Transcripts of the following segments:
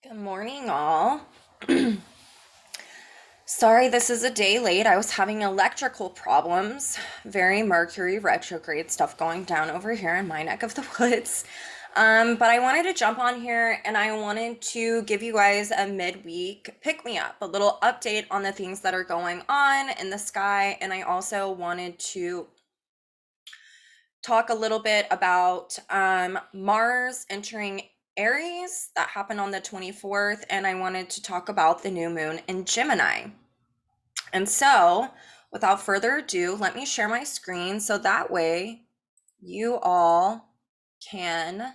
Good morning, all. Sorry, this is a day late. I was having electrical problems. Very Mercury retrograde stuff going down over here in my neck of the woods. But I wanted to jump on here and I wanted to give you guys a midweek pick me up, a little update on the things that are going on in the sky. And I also wanted to talk a little bit about Mars entering Aries. That happened on the 24th, and I wanted to talk about the new moon in Gemini. And so, without further ado, let me share my screen so that way you all can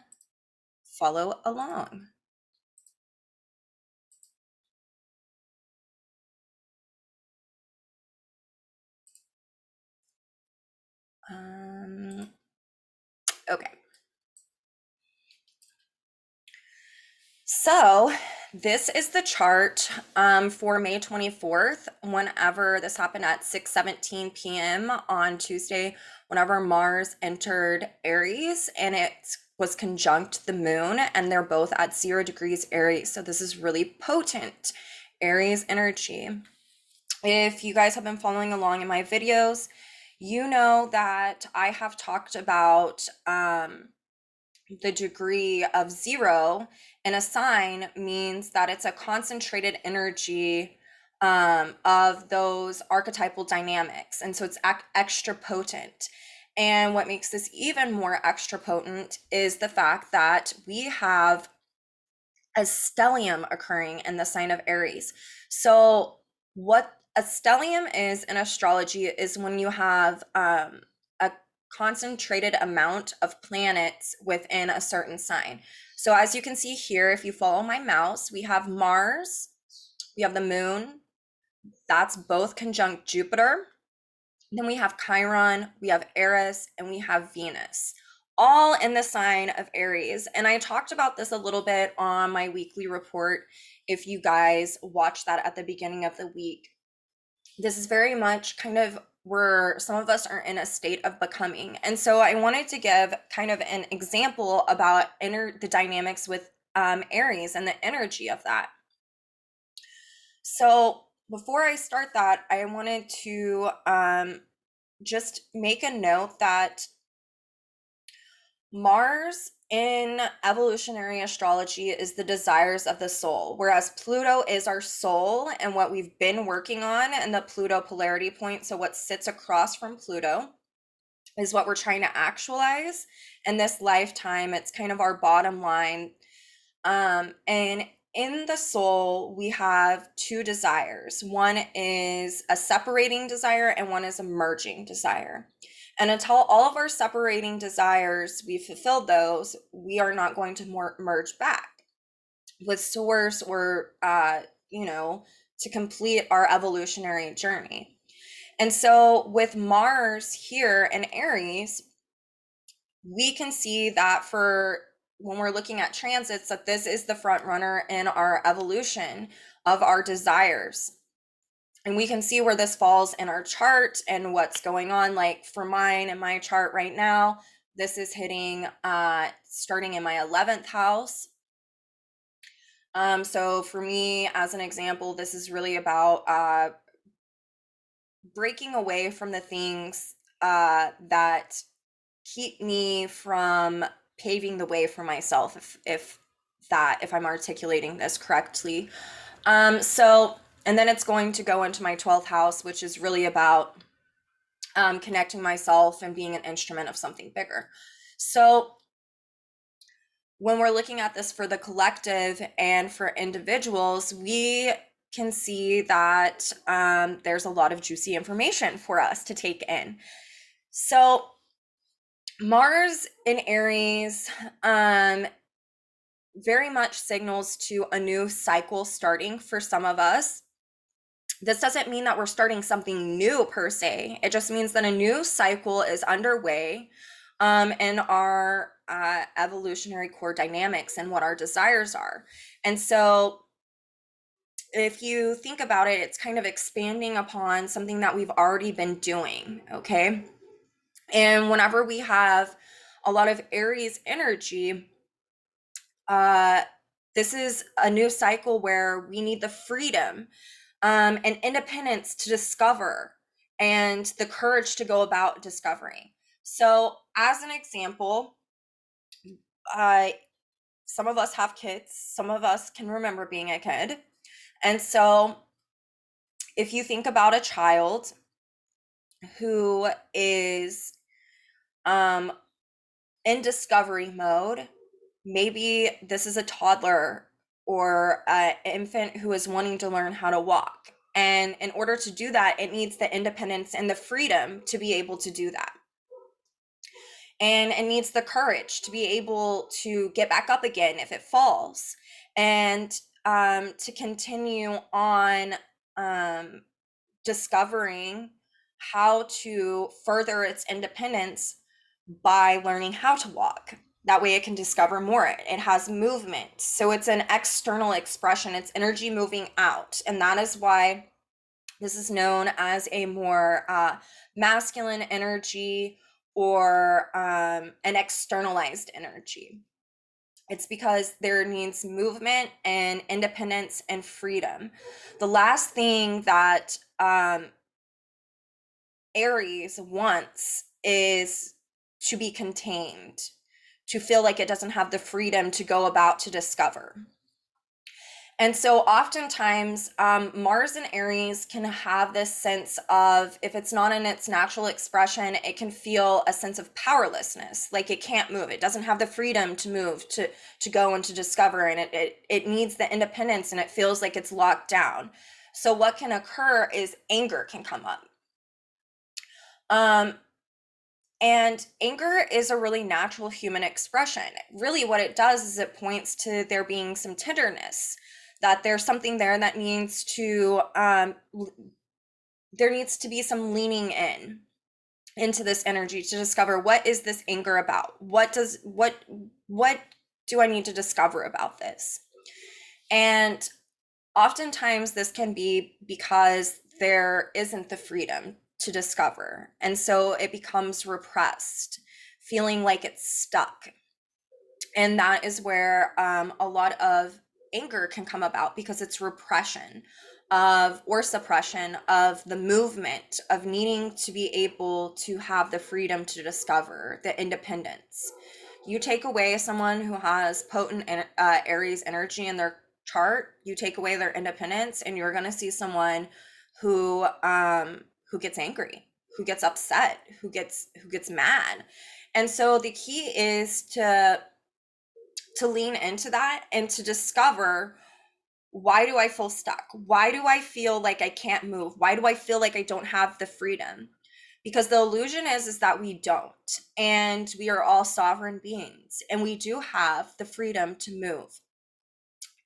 follow along. Okay. So this is the chart for May 24th, whenever this happened at 6:17 p.m. on Tuesday, whenever Mars entered Aries and it was conjunct the moon, and they're both at 0 degrees Aries. So this is really potent Aries energy. If you guys have been following along in my videos, you know that I have talked about the degree of 0 in a sign means that it's a concentrated energy of those archetypal dynamics. And so it's extra potent. And what makes this even more extra potent is the fact that we have a stellium occurring in the sign of Aries. So, what a stellium is in astrology is when you have a concentrated amount of planets within a certain sign. So, as you can see here, if you follow my mouse, we have Mars, we have the moon, that's both conjunct Jupiter. Then we have Chiron, we have Eris, and we have Venus, all in the sign of Aries. And I talked about this a little bit on my weekly report. If you guys watch that at the beginning of the week, this is very much kind of where some of us are in a state of becoming. And so I wanted to give kind of an example about the dynamics with Aries and the energy of that. So before I start that, I wanted to just make a note that Mars in evolutionary astrology is the desires of the soul, whereas Pluto is our soul and what we've been working on, and the Pluto polarity point. So, what sits across from Pluto is what we're trying to actualize in this lifetime. It's kind of our bottom line. And in the soul, we have two desires. One is a separating desire, and one is a merging desire. And until all of our separating desires, we've fulfilled those, we are not going to merge back with source or, to complete our evolutionary journey. And so with Mars here in Aries, we can see that for when we're looking at transits, that this is the front runner in our evolution of our desires. And we can see where this falls in our chart and what's going on. Like for mine and my chart right now, this is hitting starting in my 11th house. So for me, as an example, this is really about breaking away from the things that keep me from paving the way for myself, if I'm articulating this correctly. So and then it's going to go into my 12th house, which is really about connecting myself and being an instrument of something bigger. So when we're looking at this for the collective and for individuals, we can see that there's a lot of juicy information for us to take in. So Mars in Aries very much signals to a new cycle starting for some of us. This doesn't mean that we're starting something new per se. It just means that a new cycle is underway in our evolutionary core dynamics and what our desires are. And so if you think about it, it's kind of expanding upon something that we've already been doing, okay? And whenever we have a lot of Aries energy, This is a new cycle where we need the freedom and independence to discover and the courage to go about discovering. So, as an example, uh, some of us have kids, some of us can remember being a kid. And so, if you think about a child who is um, in discovery mode, maybe this is a toddler or an infant who is wanting to learn how to walk. And in order to do that, it needs the independence and the freedom to be able to do that. And it needs the courage to be able to get back up again if it falls, and to continue on um, discovering how to further its independence by learning how to walk. That way it can discover more. It has movement. So it's an external expression, it's energy moving out. And that is why this is known as a more masculine energy or an externalized energy. It's because there needs movement and independence and freedom. The last thing that Aries wants is to be contained, to feel like it doesn't have the freedom to go about to discover. And so oftentimes, Mars and Aries can have this sense of, if it's not in its natural expression, it can feel a sense of powerlessness, like it can't move. It doesn't have the freedom to move, to go and to discover, and it needs the independence, and it feels like it's locked down. So what can occur is anger can come up. And anger is a really natural human expression. Really, what it does is it points to there being some tenderness, that there's something there that needs to, there needs to be some leaning in into this energy to discover, what is this anger about? What do I need to discover about this? And oftentimes this can be because there isn't the freedom to discover. And so it becomes repressed, feeling like it's stuck. And that is where a lot of anger can come about, because it's repression of, or suppression of, the movement of needing to be able to have the freedom to discover the independence. You take away someone who has potent Aries energy in their chart, you take away their independence, and you're going to see someone who gets angry, who gets upset, who gets mad. And so the key is to lean into that and to discover, why do I feel stuck? Why do I feel like I can't move? Why do I feel like I don't have the freedom? Because the illusion is that we don't, and we are all sovereign beings, and we do have the freedom to move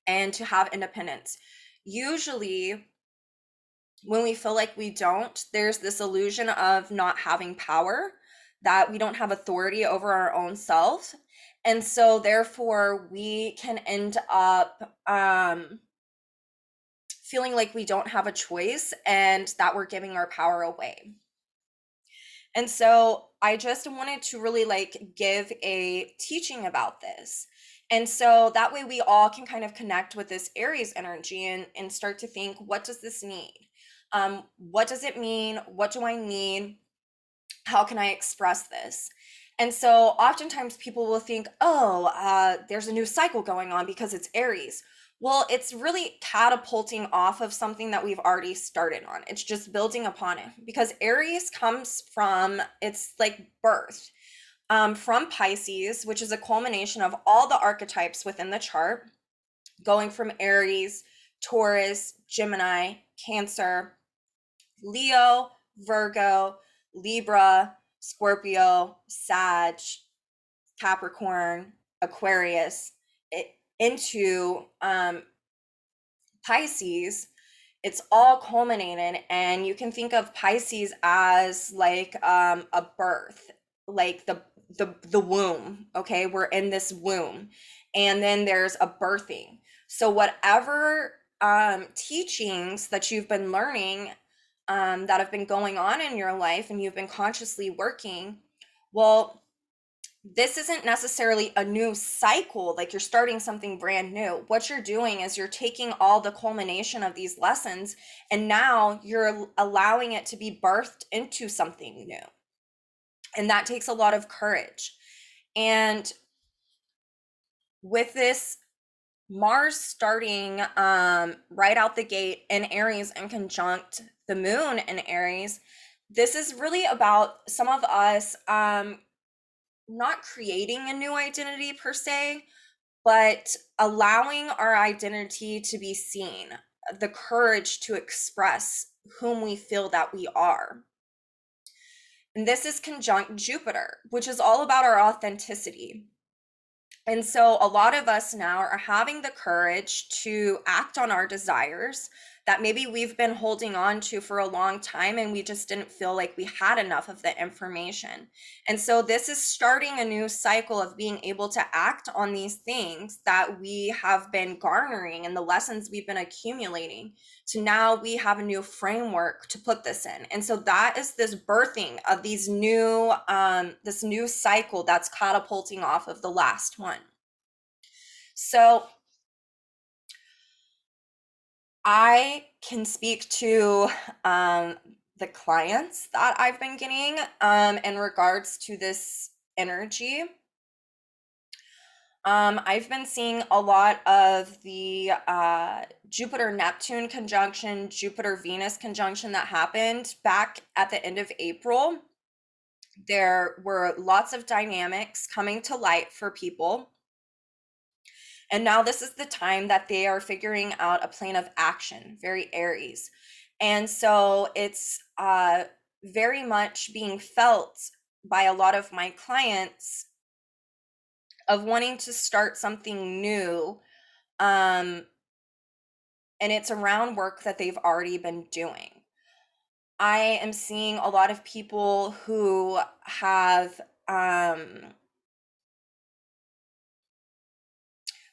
and to have independence. Usually when we feel like we don't, there's this illusion of not having power, that we don't have authority over our own self. And so therefore we can end up feeling like we don't have a choice, and that we're giving our power away. And so I just wanted to really give a teaching about this. And so that way we all can kind of connect with this Aries energy and start to think, what does this need? What does it mean? What do I need? How can I express this? And so oftentimes people will think, oh, there's a new cycle going on because it's Aries. Well, it's really catapulting off of something that we've already started on. It's just building upon it, because Aries comes from, it's like birth, from Pisces, which is a culmination of all the archetypes within the chart, going from Aries, Taurus, Gemini, Cancer, Leo, Virgo, Libra, Scorpio, Sag, Capricorn, Aquarius, into Pisces. It's all culminated, and you can think of Pisces as like a birth, like the womb. Okay, we're in this womb, and then there's a birthing. So whatever teachings that you've been learning, that have been going on in your life, and you've been consciously working, well, this isn't necessarily a new cycle, like you're starting something brand new. What you're doing is you're taking all the culmination of these lessons and now you're allowing it to be birthed into something new. And that takes a lot of courage. And with this Mars starting right out the gate in Aries and conjunct the moon in Aries, this is really about some of us not creating a new identity per se, but allowing our identity to be seen, the courage to express whom we feel that we are. And this is conjunct Jupiter, which is all about our authenticity. And so a lot of us now are having the courage to act on our desires that maybe we've been holding on to for a long time and we just didn't feel like we had enough of the information. And so this is starting a new cycle of being able to act on these things that we have been garnering and the lessons we've been accumulating. So now we have a new framework to put this in. And so that is this birthing of these new this new cycle that's catapulting off of the last one. So I can speak to the clients that I've been getting in regards to this energy. I've been seeing a lot of the Jupiter-Neptune conjunction, Jupiter-Venus conjunction that happened back at the end of April. There were lots of dynamics coming to light for people. And now this is the time that they are figuring out a plan of action, very Aries. And so it's very much being felt by a lot of my clients of wanting to start something new. And it's around work that they've already been doing. I am seeing a lot of people who have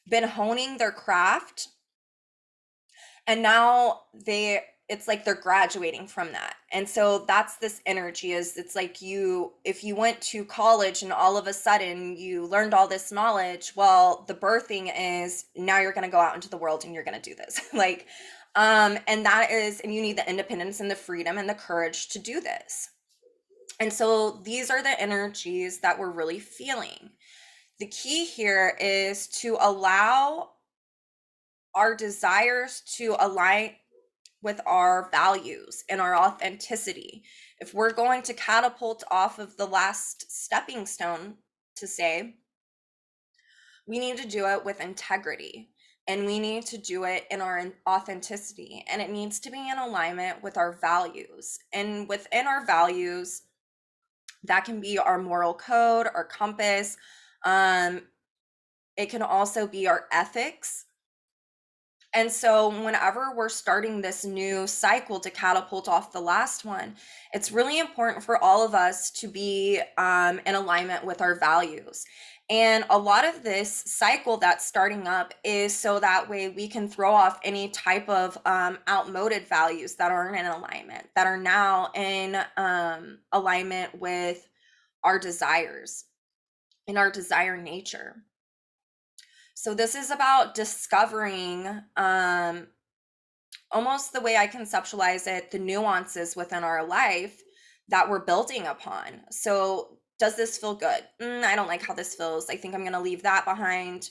been honing their craft, and now it's like they're graduating from that. And so that's this energy, is it's like if you went to college and all of a sudden you learned all this knowledge, well, the birthing is now you're going to go out into the world and you're going to do this. Like and you need the independence and the freedom and the courage to do this. And so these are the energies that we're really feeling. The key here is to allow our desires to align with our values and our authenticity. If we're going to catapult off of the last stepping stone, to say, we need to do it with integrity and we need to do it in our authenticity, and it needs to be in alignment with our values. And within our values, that can be our moral code, our compass. It can also be our ethics. And so whenever we're starting this new cycle to catapult off the last one, it's really important for all of us to be in alignment with our values. And a lot of this cycle that's starting up is so that way we can throw off any type of outmoded values that aren't in alignment, that are now in alignment with our desires and our desire nature. So this is about discovering almost the way I conceptualize it, the nuances within our life that we're building upon. So does this feel good? I don't like how this feels. I think I'm going to leave that behind.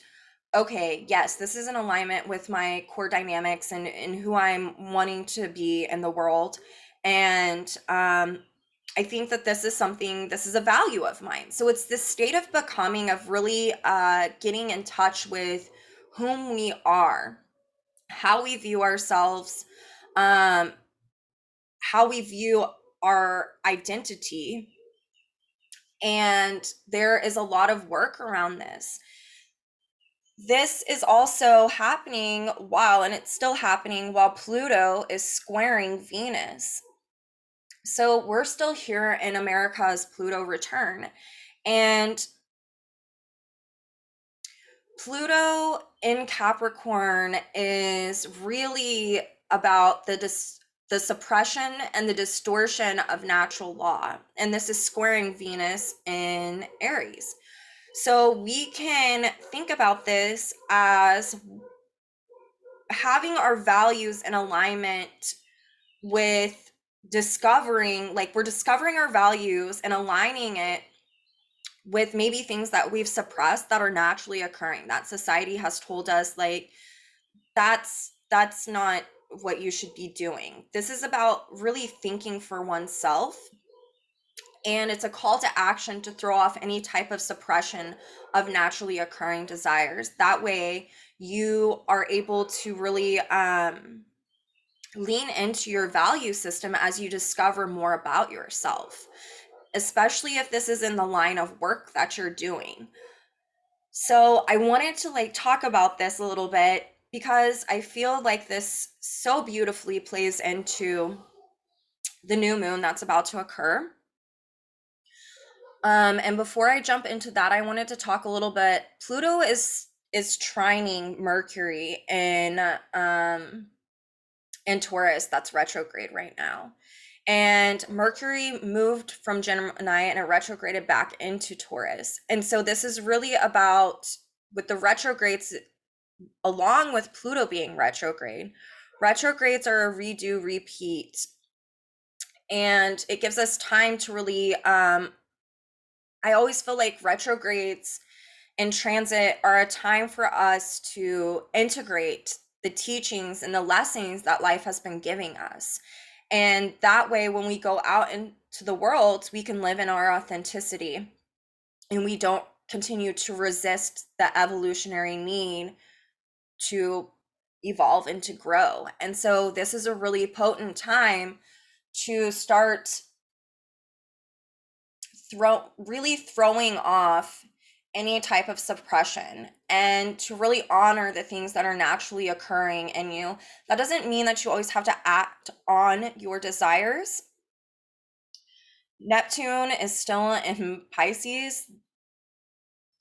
Okay, yes, this is in alignment with my core dynamics and who I'm wanting to be in the world. And I think that this is a value of mine. So it's this state of becoming, of really getting in touch with whom we are, how we view ourselves, how we view our identity. And there is a lot of work around this. This is also happening and it's still happening while Pluto is squaring Venus. So we're still here in America's Pluto return. And Pluto in Capricorn is really about the suppression and the distortion of natural law. And this is squaring Venus in Aries. So we can think about this as having our values in alignment with discovering, like we're discovering our values and aligning it with maybe things that we've suppressed that are naturally occurring, that society has told us, like, that's not what you should be doing. This is about really thinking for oneself, and it's a call to action to throw off any type of suppression of naturally occurring desires. That way you are able to really lean into your value system as you discover more about yourself, especially if this is in the line of work that you're doing. So I wanted to like talk about this a little bit because I feel like this so beautifully plays into the new moon that's about to occur. And before I jump into that, I wanted to talk a little bit. Pluto is trining Mercury in Taurus, that's retrograde right now. And Mercury moved from Gemini and it retrograded back into Taurus. And so this is really about, with the retrogrades, along with Pluto being retrograde, retrogrades are a redo, repeat. And it gives us time to really, I always feel like retrogrades in transit are a time for us to integrate the teachings and the lessons that life has been giving us. And that way, when we go out into the world, we can live in our authenticity and we don't continue to resist the evolutionary need to evolve and to grow. And so, this is a really potent time to start really throwing off any type of suppression and to really honor the things that are naturally occurring in you. That doesn't mean that you always have to act on your desires. Neptune is still in Pisces.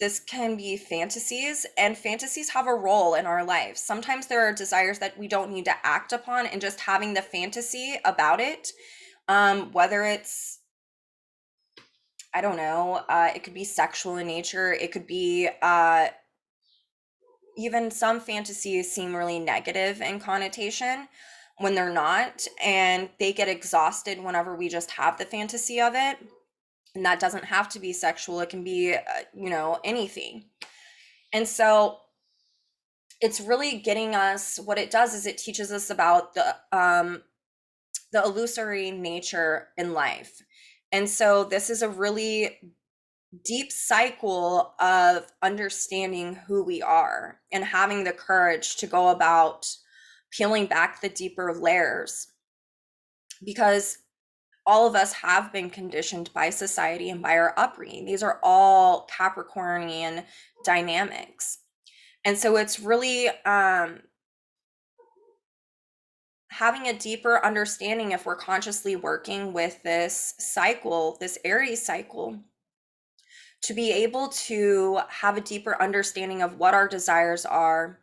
This can be fantasies, and fantasies have a role in our lives. Sometimes there are desires that we don't need to act upon, and just having the fantasy about it, whether it's, I don't know, it could be sexual in nature. It could be even some fantasies seem really negative in connotation when they're not, and they get exhausted whenever we just have the fantasy of it. And that doesn't have to be sexual, it can be, anything. And so it's really getting us, what it does is it teaches us about the illusory nature in life. And so this is a really deep cycle of understanding who we are and having the courage to go about peeling back the deeper layers, because all of us have been conditioned by society and by our upbringing. These are all Capricornian dynamics. And so it's really having a deeper understanding, if we're consciously working with this cycle, this Aries cycle, to be able to have a deeper understanding of what our desires are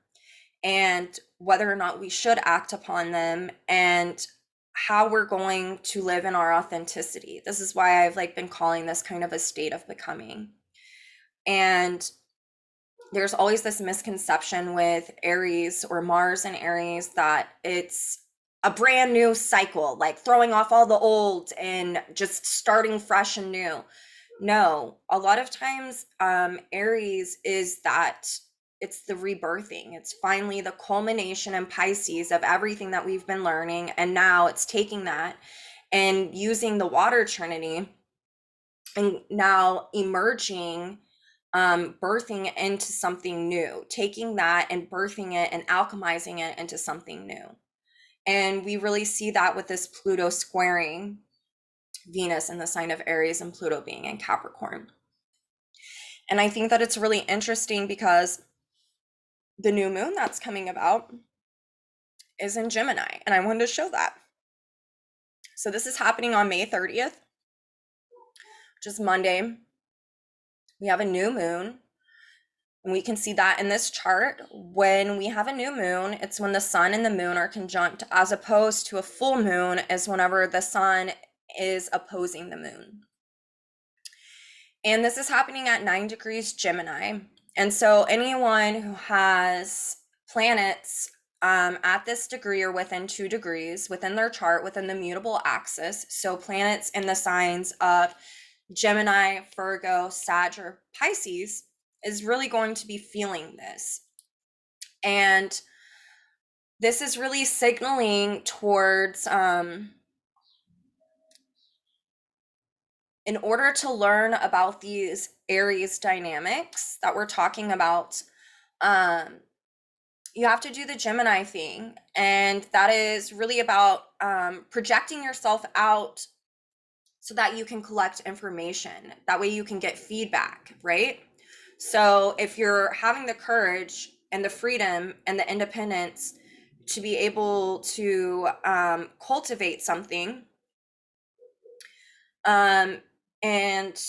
and whether or not we should act upon them, and how we're going to live in our authenticity. This is why I've like been calling this kind of a state of becoming. And there's always this misconception with Aries or Mars and Aries that it's a brand new cycle, like throwing off all the old and just starting fresh and new. No, a lot of times Aries is that it's the rebirthing. It's finally the culmination in Pisces of everything that we've been learning. And now it's taking that and using the water trinity and now emerging, birthing into something new, taking that and birthing it and alchemizing it into something new. And we really see that with this Pluto squaring Venus in the sign of Aries and Pluto being in Capricorn. And I think that it's really interesting because the new moon that's coming about is in Gemini, and I wanted to show that. So this is happening on May 30th, which is Monday. We have a new moon, and we can see that in this chart. When we have a new moon, it's when the sun and the moon are conjunct, as opposed to a full moon is whenever the sun is opposing the moon. And this is happening at 9 degrees Gemini. And so anyone who has planets at this degree or within 2 degrees within their chart, within the mutable axis, so planets in the signs of Gemini, Virgo, Sag, or Pisces, is really going to be feeling this. And this is really signaling towards in order to learn about these Aries dynamics that we're talking about, you have to do the Gemini thing. And that is really about projecting yourself out so that you can collect information. That way you can get feedback, right? So if you're having the courage and the freedom and the independence to be able to cultivate something, and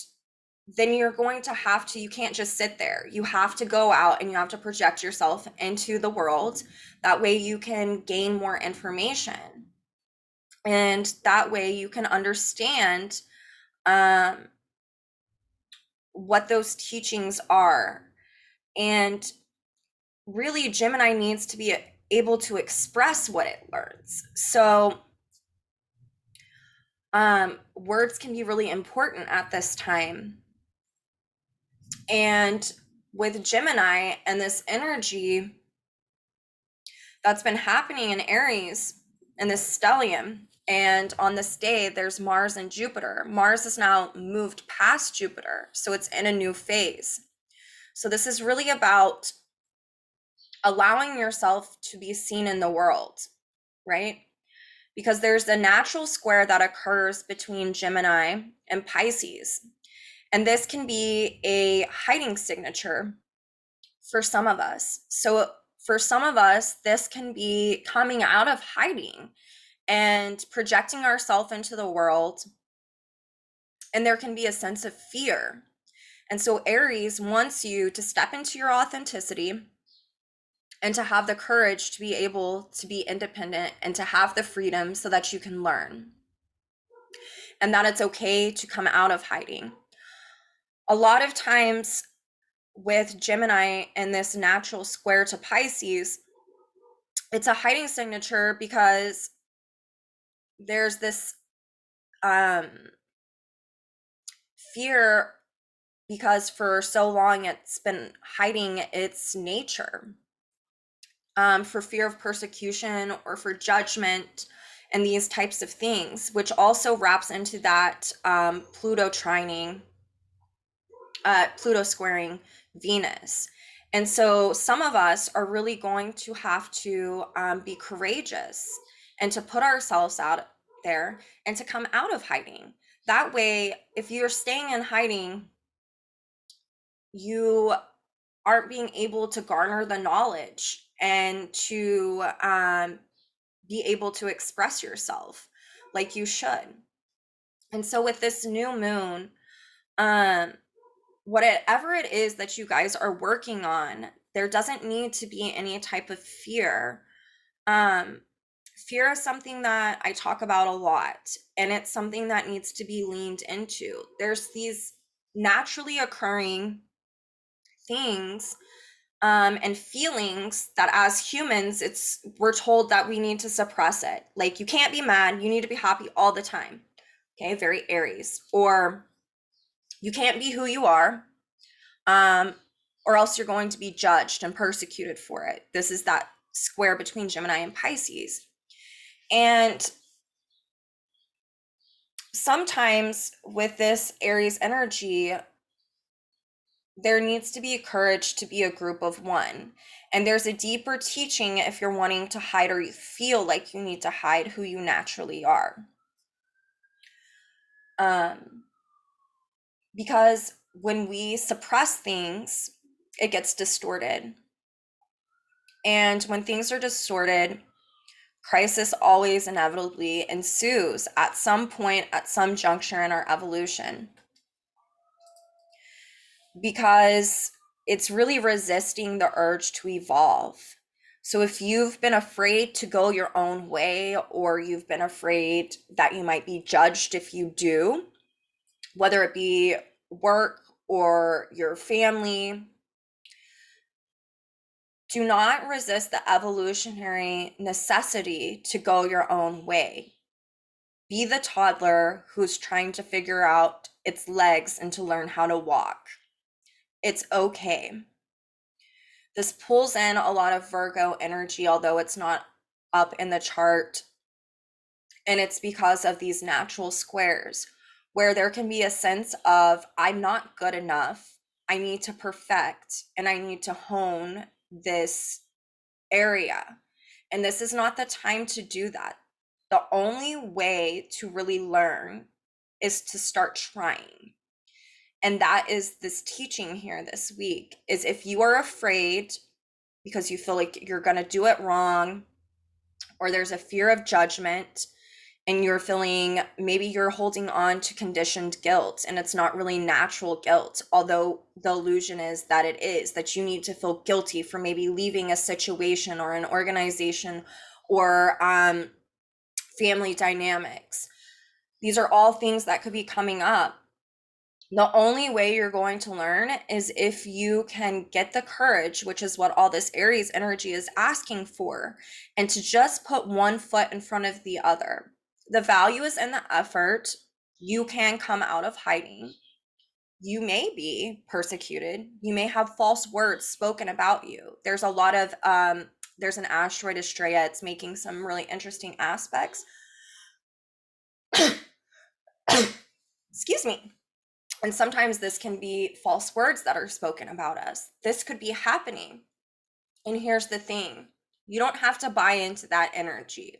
then you're going to have to, you can't just sit there. You have to go out and you have to project yourself into the world. That way you can gain more information. And that way you can understand what those teachings are. And really, Gemini needs to be able to express what it learns. So words can be really important at this time. And with Gemini and this energy that's been happening in Aries and this stellium, and on this day there's Mars and Jupiter. Mars is now moved past Jupiter, so it's in a new phase. So this is really about allowing yourself to be seen in the world, right? Because there's a natural square that occurs between Gemini and Pisces. And this can be a hiding signature for some of us. So for some of us, this can be coming out of hiding and projecting ourselves into the world. And there can be a sense of fear. And so Aries wants you to step into your authenticity and to have the courage to be able to be independent and to have the freedom so that you can learn. And that it's okay to come out of hiding. A lot of times with Gemini and this natural square to Pisces, it's a hiding signature because there's this fear, because for so long it's been hiding its nature, for fear of persecution or for judgment and these types of things, which also wraps into that Pluto trining, Pluto squaring Venus. And so some of us are really going to have to be courageous and to put ourselves out there and to come out of hiding. That way, if you're staying in hiding, you aren't being able to garner the knowledge and to be able to express yourself like you should. And so with this new moon, whatever it is that you guys are working on, there doesn't need to be any type of fear. Fear is something that I talk about a lot, and it's something that needs to be leaned into. There's these naturally occurring things and feelings that as humans, we're told that we need to suppress it. Like, you can't be mad, you need to be happy all the time. Okay, very Aries. Or you can't be who you are, or else you're going to be judged and persecuted for it. This is that square between Gemini and Pisces. And sometimes with this Aries energy, there needs to be courage to be a group of one. And there's a deeper teaching if you're wanting to hide or you feel like you need to hide who you naturally are. Because when we suppress things, it gets distorted. And when things are distorted, crisis always inevitably ensues at some point, at some juncture in our evolution. Because it's really resisting the urge to evolve. So if you've been afraid to go your own way, or you've been afraid that you might be judged if you do, whether it be work or your family. Do not resist the evolutionary necessity to go your own way. Be the toddler who's trying to figure out its legs and to learn how to walk. It's okay. This pulls in a lot of Virgo energy, although it's not up in the chart. And it's because of these natural squares where there can be a sense of, I'm not good enough. I need to perfect and I need to hone this area. And this is not the time to do that. The only way to really learn is to start trying. And that is this teaching here this week, is if you are afraid because you feel like you're going to do it wrong, or there's a fear of judgment, and you're feeling, maybe you're holding on to conditioned guilt and it's not really natural guilt, although the illusion is that it is, that you need to feel guilty for maybe leaving a situation or an organization or family dynamics. These are all things that could be coming up. The only way you're going to learn is if you can get the courage, which is what all this Aries energy is asking for, and to just put one foot in front of the other. The value is in the effort. You can come out of hiding. You may be persecuted. You may have false words spoken about you. There's a lot of, there's an asteroid Estrella. It's making some really interesting aspects. Excuse me. And sometimes this can be false words that are spoken about us. This could be happening. And here's the thing. You don't have to buy into that energy.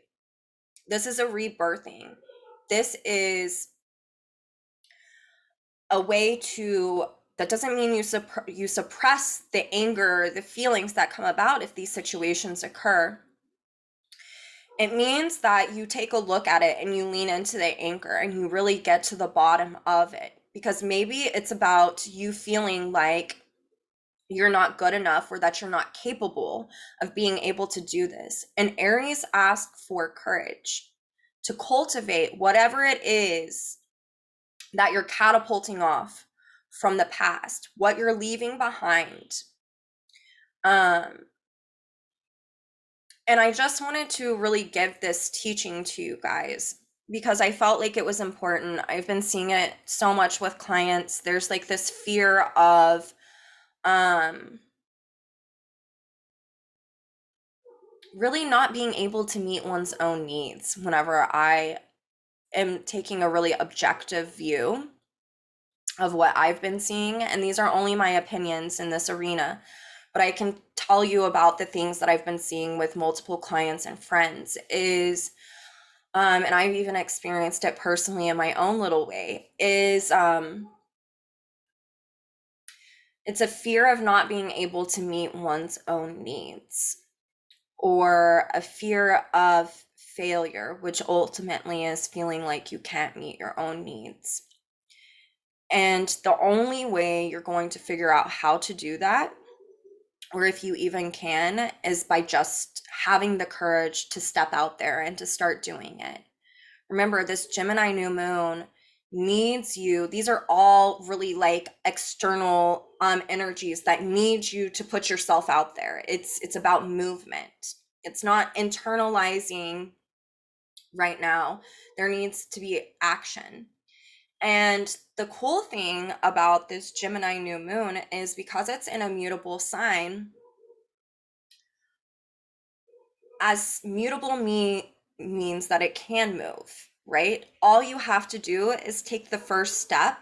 This is a rebirthing. This is a way to, that doesn't mean you suppress the anger, the feelings that come about if these situations occur. It means that you take a look at it and you lean into the anchor and you really get to the bottom of it. Because maybe it's about you feeling like you're not good enough or that you're not capable of being able to do this. And Aries asks for courage to cultivate whatever it is that you're catapulting off from the past, what you're leaving behind. And I just wanted to really give this teaching to you guys because I felt like it was important. I've been seeing it so much with clients. There's like this fear of really not being able to meet one's own needs whenever I am taking a really objective view of what I've been seeing. And these are only my opinions in this arena, but I can tell you about the things that I've been seeing with multiple clients and friends is, and I've even experienced it personally in my own little way, is it's a fear of not being able to meet one's own needs, or a fear of failure, which ultimately is feeling like you can't meet your own needs. And the only way you're going to figure out how to do that, or if you even can, is by just having the courage to step out there and to start doing it. Remember, this Gemini new moon needs you. These are all really like external energies that need you to put yourself out there. It's about movement. It's not internalizing right now. There needs to be action. And the cool thing about this Gemini new moon is because it's in a mutable sign, as mutable means that it can move, right? All you have to do is take the first step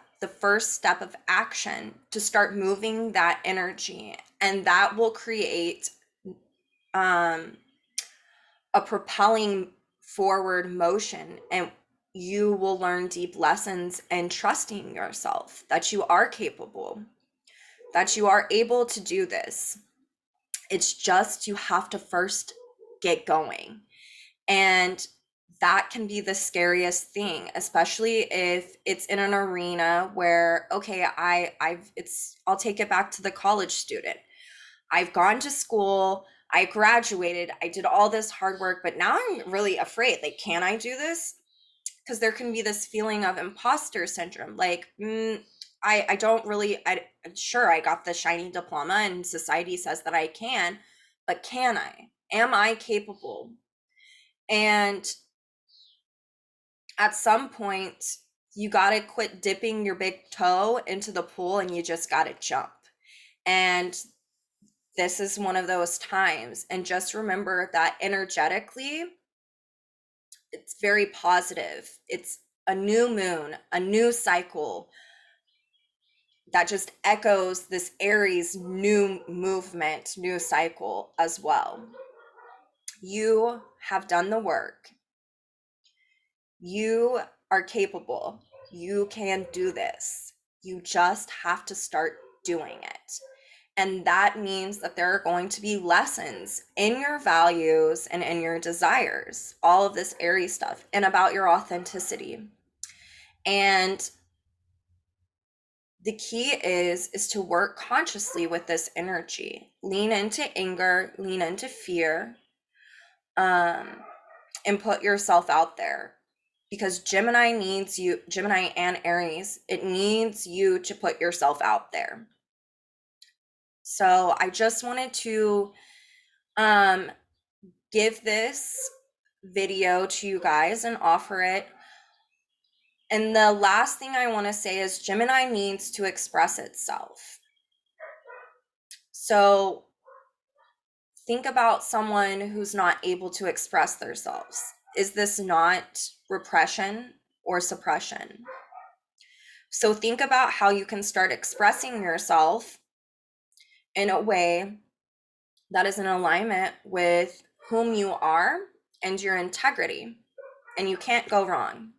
of action to start moving that energy, and that will create a propelling forward motion, and you will learn deep lessons in trusting yourself, that you are capable, that you are able to do this. It's just you have to first get going. And that can be the scariest thing, especially if it's in an arena where, okay, I'll take it back to the college student. I've gone to school, I graduated, I did all this hard work, but now I'm really afraid. Like, can I do this? Because there can be this feeling of imposter syndrome. Like, I don't really, sure, I got the shiny diploma and society says that I can, but can I? Am I capable? And at some point, you got to quit dipping your big toe into the pool and you just got to jump. And this is one of those times. And just remember that energetically, it's very positive. It's a new moon, a new cycle that just echoes this Aries new movement, new cycle as well. You have done the work. You are capable. You can do this. You just have to start doing it. And that means that there are going to be lessons in your values and in your desires, all of this Aries stuff, and about your authenticity. And the key is to work consciously with this energy. Lean into anger, lean into fear, and put yourself out there. Because Gemini needs you, Gemini and Aries, it needs you to put yourself out there. So I just wanted to give this video to you guys and offer it. And the last thing I want to say is Gemini needs to express itself. So think about someone who's not able to express themselves. Is this not repression or suppression? So think about how you can start expressing yourself in a way that is in alignment with whom you are and your integrity, and you can't go wrong.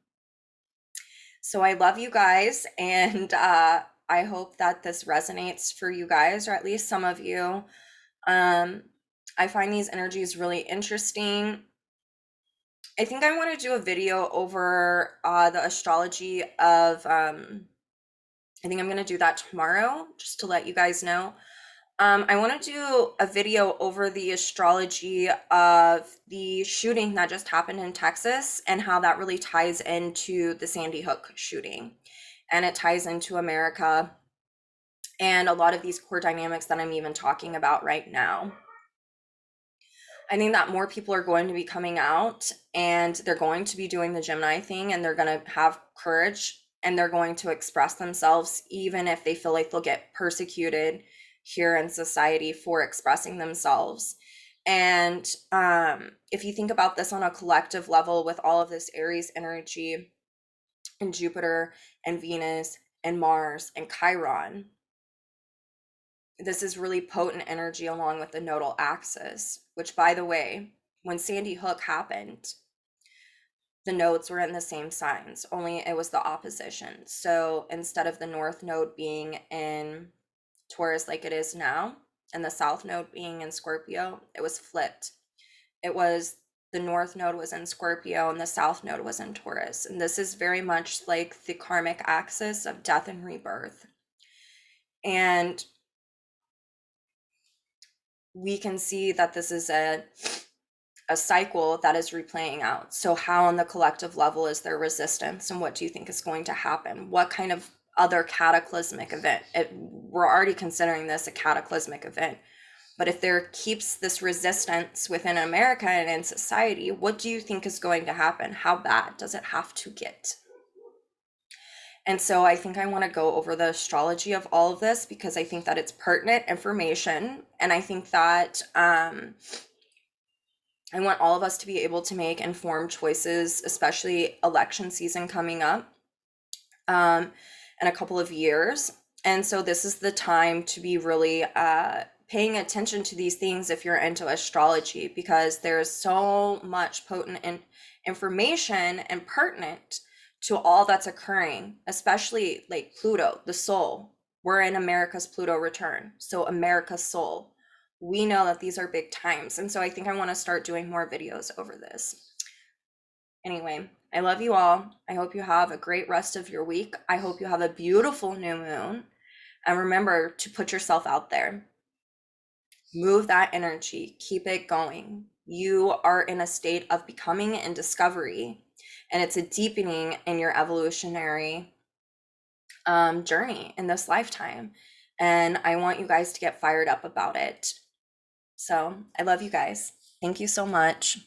So I love you guys, and I hope that this resonates for you guys, or at least some of you. I find these energies really interesting. I think I want to do a video over the astrology of, I think I'm going to do that tomorrow, just to let you guys know. I want to do a video over the astrology of the shooting that just happened in Texas and how that really ties into the Sandy Hook shooting. And it ties into America and a lot of these core dynamics that I'm even talking about right now. I think that more people are going to be coming out and they're going to be doing the Gemini thing, and they're going to have courage and they're going to express themselves, even if they feel like they'll get persecuted here in society for expressing themselves. And if you think about this on a collective level with all of this Aries energy and Jupiter and Venus and Mars and Chiron, this is really potent energy along with the nodal axis, which, by the way, when Sandy Hook happened, the nodes were in the same signs, only it was the opposition. So instead of the north node being in Taurus like it is now, and the south node being in Scorpio, it was flipped. It was the north node was in Scorpio and the south node was in Taurus. And this is very much like the karmic axis of death and rebirth. And we can see that this is a cycle that is replaying out. So how on the collective level is there resistance, and what do you think is going to happen? What kind of other cataclysmic event? We're already considering this a cataclysmic event, but if there keeps this resistance within America and in society, what do you think is going to happen? How bad does it have to get? And so I think I want to go over the astrology of all of this because I think that it's pertinent information, and I think that I want all of us to be able to make informed choices, especially election season coming up in a couple of years. And so this is the time to be really paying attention to these things if you're into astrology, because there's so much potent information and pertinent to all that's occurring, especially like Pluto, the soul. We're in America's Pluto return. So America's soul. We know that these are big times. And so I think I want to start doing more videos over this. Anyway, I love you all. I hope you have a great rest of your week. I hope you have a beautiful new moon. And remember to put yourself out there. Move that energy. Keep it going. You are in a state of becoming and discovery. And it's a deepening in your evolutionary journey in this lifetime. And I want you guys to get fired up about it. So I love you guys. Thank you so much.